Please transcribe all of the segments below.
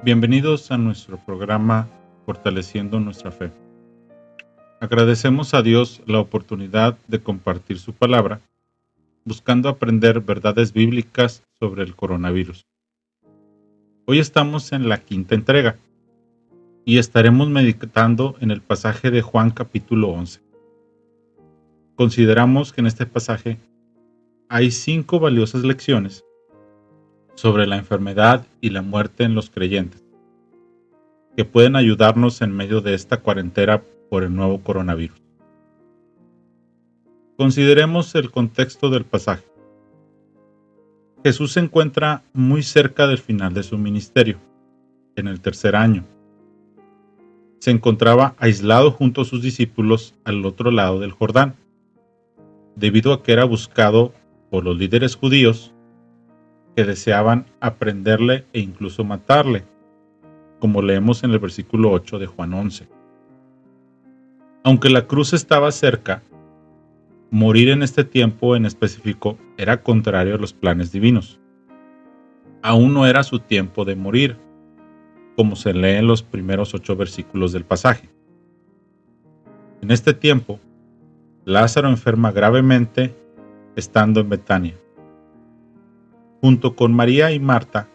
Bienvenidos a nuestro programa Fortaleciendo nuestra Fe. Agradecemos a Dios la oportunidad de compartir su palabra, buscando aprender verdades bíblicas sobre el coronavirus. Hoy estamos en la quinta entrega y estaremos meditando en el pasaje de Juan capítulo 11. Consideramos que en este pasaje hay 5 valiosas lecciones sobre la enfermedad y la muerte en los creyentes, que pueden ayudarnos en medio de esta cuarentena por el nuevo coronavirus. Consideremos el contexto del pasaje. Jesús se encuentra muy cerca del final de su ministerio, en el tercer año. Se encontraba aislado junto a sus discípulos al otro lado del Jordán, debido a que era buscado por los líderes judíos que deseaban aprenderle e incluso matarle, como leemos en el versículo 8 de Juan 11. Aunque la cruz estaba cerca, morir en este tiempo en específico era contrario a los planes divinos. Aún no era su tiempo de morir, como se lee en los primeros 8 versículos del pasaje. En este tiempo, Lázaro enferma gravemente estando en Betania. Junto con María y Marta,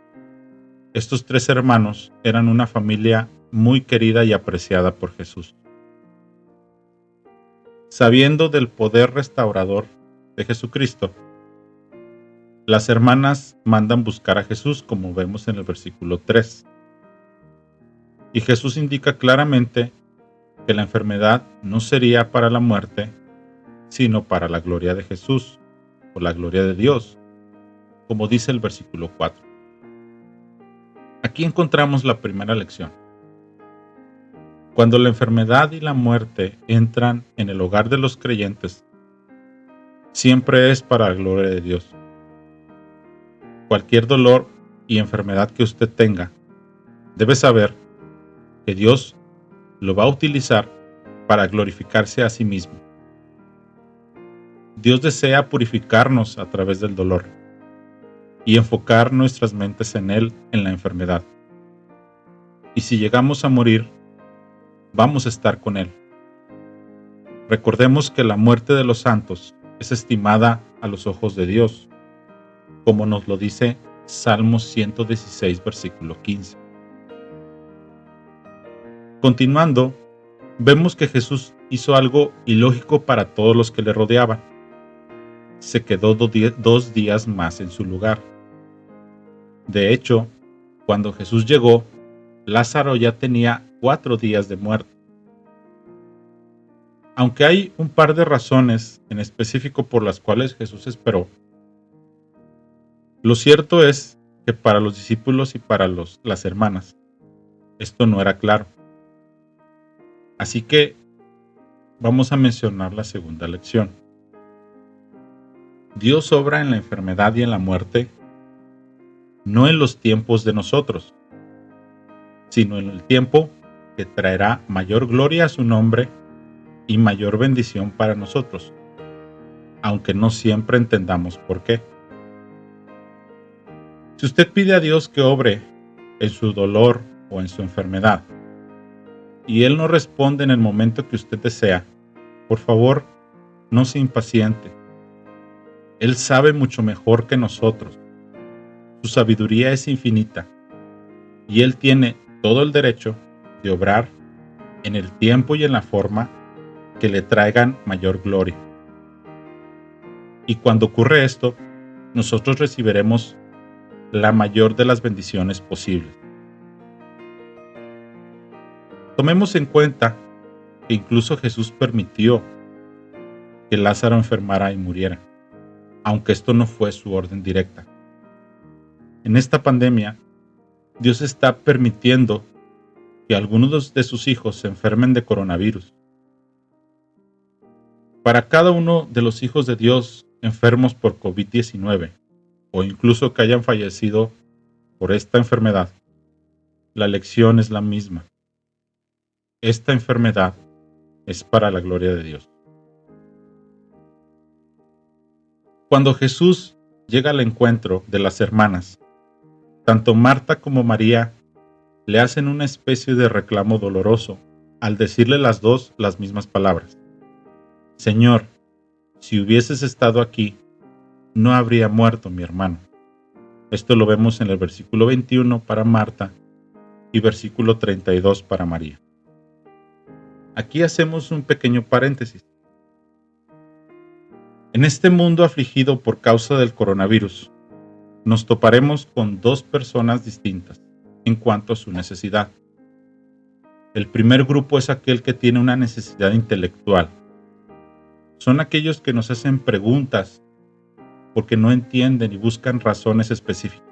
estos 3 hermanos eran una familia muy querida y apreciada por Jesús. Sabiendo del poder restaurador de Jesucristo, las hermanas mandan buscar a Jesús, como vemos en el versículo 3. Y Jesús indica claramente que la enfermedad no sería para la muerte, sino para la gloria de Jesús, o la gloria de Dios, como dice el versículo 4. Aquí encontramos la primera lección. Cuando la enfermedad y la muerte entran en el hogar de los creyentes, siempre es para la gloria de Dios. Cualquier dolor y enfermedad que usted tenga, debe saber que Dios lo va a utilizar para glorificarse a sí mismo. Dios desea purificarnos a través del dolor y enfocar nuestras mentes en Él en la enfermedad. Y si llegamos a morir, vamos a estar con Él. Recordemos que la muerte de los santos es estimada a los ojos de Dios, como nos lo dice Salmos 116, versículo 15. Continuando, vemos que Jesús hizo algo ilógico para todos los que le rodeaban. Se quedó 2 días más en su lugar. De hecho, cuando Jesús llegó, Lázaro ya tenía 4 días de muerte. Aunque hay un par de razones en específico por las cuales Jesús esperó, lo cierto es que para los discípulos y para las hermanas, esto no era claro. Así que vamos a mencionar la segunda lección. Dios obra en la enfermedad y en la muerte, no en los tiempos de nosotros, sino en el tiempo que traerá mayor gloria a su nombre y mayor bendición para nosotros, aunque no siempre entendamos por qué. Si usted pide a Dios que obre en su dolor o en su enfermedad, y Él no responde en el momento que usted desea, por favor, no se impaciente. Él sabe mucho mejor que nosotros. Su sabiduría es infinita, y Él tiene todo el derecho de obrar en el tiempo y en la forma que le traigan mayor gloria. Y cuando ocurre esto, nosotros recibiremos la mayor de las bendiciones posibles. Tomemos en cuenta que incluso Jesús permitió que Lázaro enfermara y muriera, aunque esto no fue su orden directa. En esta pandemia, Dios está permitiendo que algunos de sus hijos se enfermen de coronavirus. Para cada uno de los hijos de Dios enfermos por COVID-19, o incluso que hayan fallecido por esta enfermedad, la lección es la misma. Esta enfermedad es para la gloria de Dios. Cuando Jesús llega al encuentro de las hermanas, tanto Marta como María le hacen una especie de reclamo doloroso al decirle las dos las mismas palabras. Señor, si hubieses estado aquí, no habría muerto mi hermano. Esto lo vemos en el versículo 21 para Marta y versículo 32 para María. Aquí hacemos un pequeño paréntesis. En este mundo afligido por causa del coronavirus, nos toparemos con dos personas distintas en cuanto a su necesidad. El primer grupo es aquel que tiene una necesidad intelectual. Son aquellos que nos hacen preguntas porque no entienden y buscan razones específicas.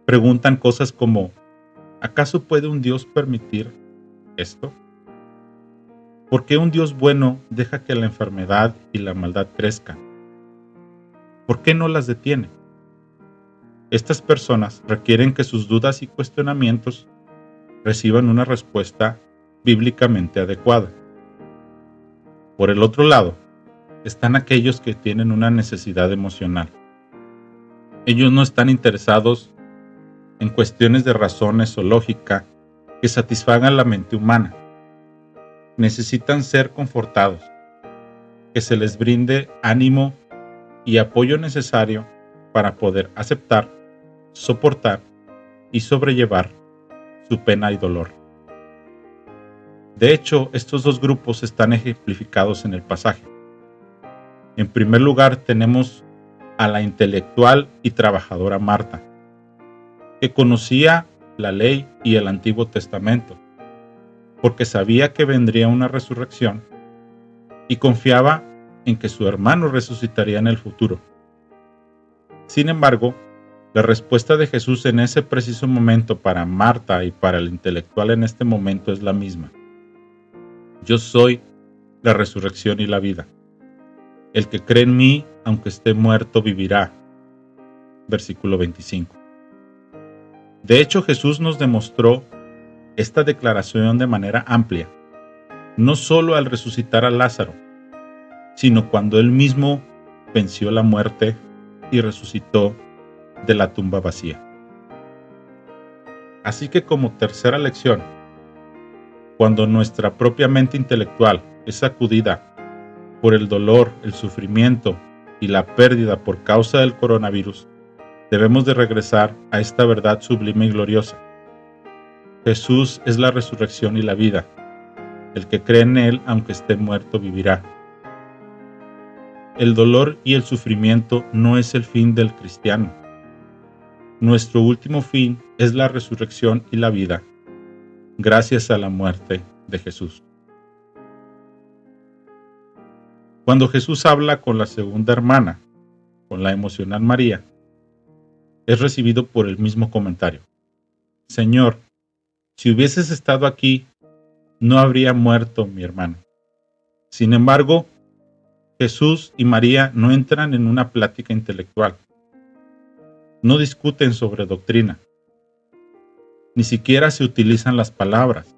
Preguntan cosas como, ¿acaso puede un Dios permitir esto? ¿Por qué un Dios bueno deja que la enfermedad y la maldad crezcan? ¿Por qué no las detiene? Estas personas requieren que sus dudas y cuestionamientos reciban una respuesta bíblicamente adecuada. Por el otro lado, están aquellos que tienen una necesidad emocional. Ellos no están interesados en cuestiones de razones o lógica que satisfagan la mente humana. Necesitan ser confortados, que se les brinde ánimo y apoyo necesario para poder aceptar, soportar y sobrellevar su pena y dolor. De hecho, estos dos grupos están ejemplificados en el pasaje. En primer lugar, tenemos a la intelectual y trabajadora Marta, que conocía la ley y el Antiguo Testamento, porque sabía que vendría una resurrección y confiaba en que su hermano resucitaría en el futuro. Sin embargo, la respuesta de Jesús en ese preciso momento para Marta y para el intelectual en este momento es la misma. Yo soy la resurrección y la vida. El que cree en mí, aunque esté muerto, vivirá. Versículo 25. De hecho, Jesús nos demostró esta declaración de manera amplia, no solo al resucitar a Lázaro, sino cuando él mismo venció la muerte y resucitó de la tumba vacía. Así que como tercera lección, cuando nuestra propia mente intelectual es sacudida por el dolor, el sufrimiento y la pérdida por causa del coronavirus, debemos de regresar a esta verdad sublime y gloriosa. Jesús es la resurrección y la vida. El que cree en Él, aunque esté muerto, vivirá. El dolor y el sufrimiento no es el fin del cristiano. Nuestro último fin es la resurrección y la vida, gracias a la muerte de Jesús. Cuando Jesús habla con la segunda hermana, con la emocional María, es recibido por el mismo comentario. Señor, si hubieses estado aquí, no habría muerto mi hermano. Sin embargo, Jesús y María no entran en una plática intelectual. No discuten sobre doctrina. Ni siquiera se utilizan las palabras.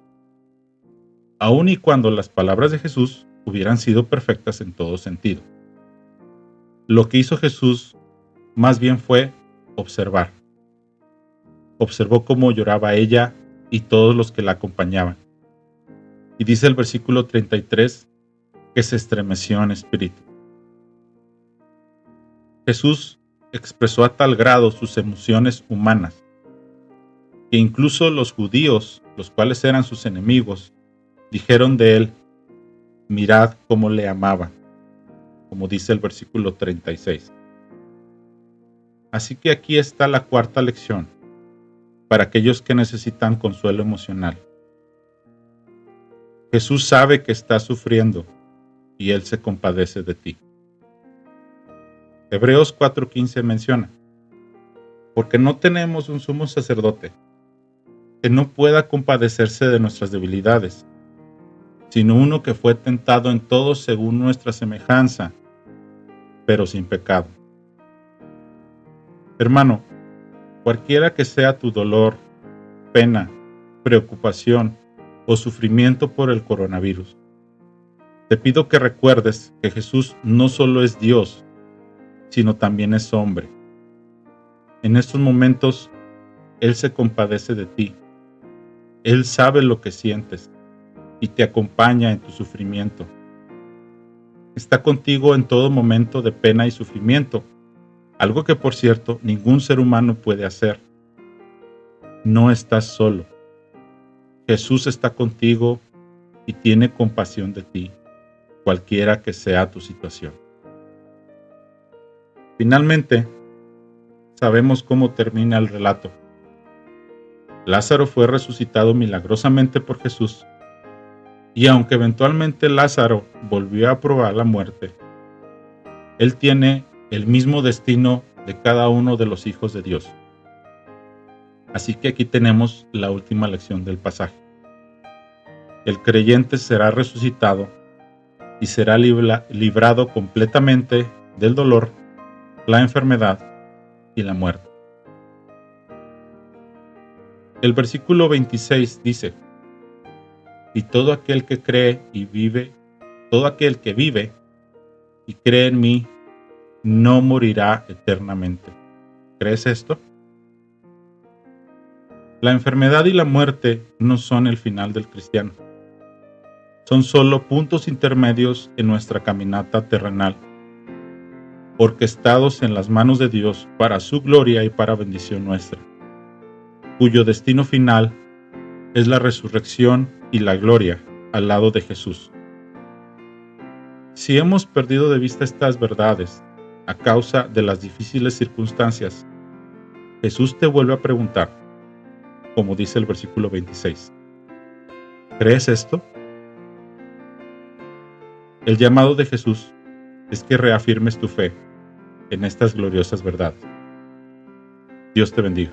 Aun y cuando las palabras de Jesús hubieran sido perfectas en todo sentido. Lo que hizo Jesús más bien fue observar. Observó cómo lloraba ella y todos los que la acompañaban. Y dice el versículo 33 que se estremeció en espíritu. Jesús expresó a tal grado sus emociones humanas que incluso los judíos, los cuales eran sus enemigos, dijeron de él, mirad cómo le amaba, como dice el versículo 36. Así que aquí está la cuarta lección para aquellos que necesitan consuelo emocional. Jesús sabe que estás sufriendo y Él se compadece de ti. Hebreos 4:15 menciona, porque no tenemos un sumo sacerdote que no pueda compadecerse de nuestras debilidades, sino uno que fue tentado en todo según nuestra semejanza, pero sin pecado. Hermano, cualquiera que sea tu dolor, pena, preocupación o sufrimiento por el coronavirus, te pido que recuerdes que Jesús no solo es Dios, sino también es hombre. En estos momentos Él se compadece de ti. Él sabe lo que sientes y te acompaña en tu sufrimiento. Está contigo en todo momento de pena y sufrimiento, algo que, por cierto, ningún ser humano puede hacer. No estás solo. Jesús está contigo y tiene compasión de ti, cualquiera que sea tu situación. Finalmente, sabemos cómo termina el relato. Lázaro fue resucitado milagrosamente por Jesús, y aunque eventualmente Lázaro volvió a probar la muerte, él tiene el mismo destino de cada uno de los hijos de Dios. Así que aquí tenemos la última lección del pasaje. El creyente será resucitado y será librado completamente del dolor, la enfermedad y la muerte. El versículo 26 dice: y todo aquel que cree y vive, todo aquel que vive y cree en mí, no morirá eternamente. ¿Crees esto? La enfermedad y la muerte no son el final del cristiano. Son solo puntos intermedios en nuestra caminata terrenal, orquestados en las manos de Dios para su gloria y para bendición nuestra, cuyo destino final es la resurrección y la gloria al lado de Jesús. Si hemos perdido de vista estas verdades a causa de las difíciles circunstancias, Jesús te vuelve a preguntar, como dice el versículo 26. ¿Crees esto? El llamado de Jesús es que reafirmes tu fe en estas gloriosas verdades. Dios te bendiga.